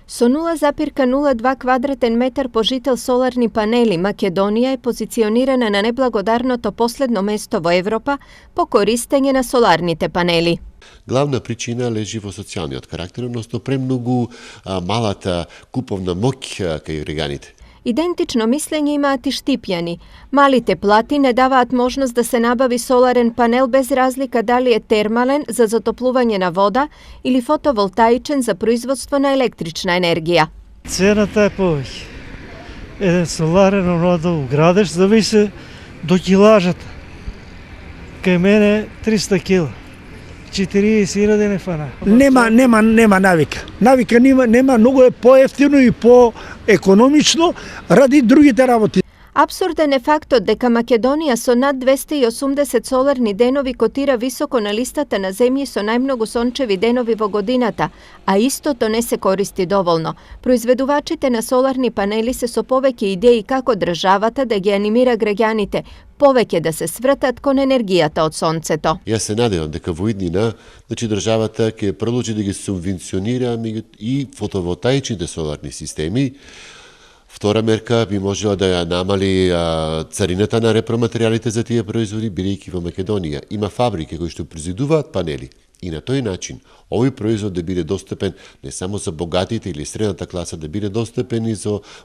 Со 0,02 квадратен метар по жител соларни панели, Македонија е позиционирана на неблагодарното последно место во Европа по користење на соларните панели. Главна причина лежи во социјалниот карактер, односно премногу малата куповна моќ кај граѓаните. Идентично мислење имаат и штипјани. Малите плати не даваат можност да се набави соларен панел без разлика дали е термален за затоплување на вода или фотоволтаичен за производство на електрична енергија. Цената е повеќе. Еден соларен да уградеш зависи до килажата. Кај мене 300 кила. 40.000 не фана. Нема навика. Навика нема, многу е поевтино и поекономично ради другите работи. Апсурден е фактот дека Македонија со над 280 соларни денови котира високо на листата на земји со најмногу сончеви денови во годината, а истото не се користи доволно. Произведувачите на соларни панели се со повеќе идеи како државата да ги анимира граѓаните, повеќе да се свртат кон енергијата од сонцето. Јас се надевам дека во иднина, државата ќе продолжи да ги субвенционира и фотоволтаичните соларни системи. Втора мерка би можела да ја намали царината на репроматеријалите за тие производи, бидејќи во Македонија има фабрики кои што произведуваат панели и на тој начин овој производ да биде достапен не само за богатите или средната класа, да биде достапен и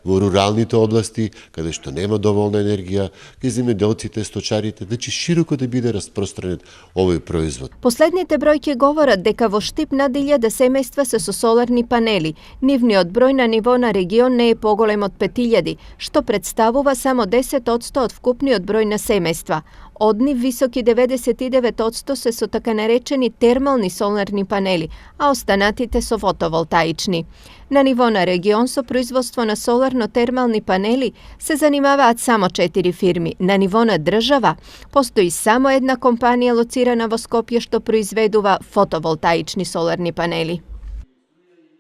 во руралните области, каде што нема доволна енергија, кај земјоделците, сточарите, значи широко да биде распространет овој производ. Последните бројки говорат дека во Штип над 1000 семејства се со соларни панели. Нивниот број на ниво на регион не е поголем од 5000, што представува само 10% од вкупниот број на семејства. Од нив високи 99% се со така наречени термални соларни панели, а останатите со фотоволтаични. На ниво на регион со производство на соларно-термални панели се занимаваат само 4 фирми. На ниво на држава постои само една компанија лоцирана во Скопје што произведува фотоволтаични соларни панели.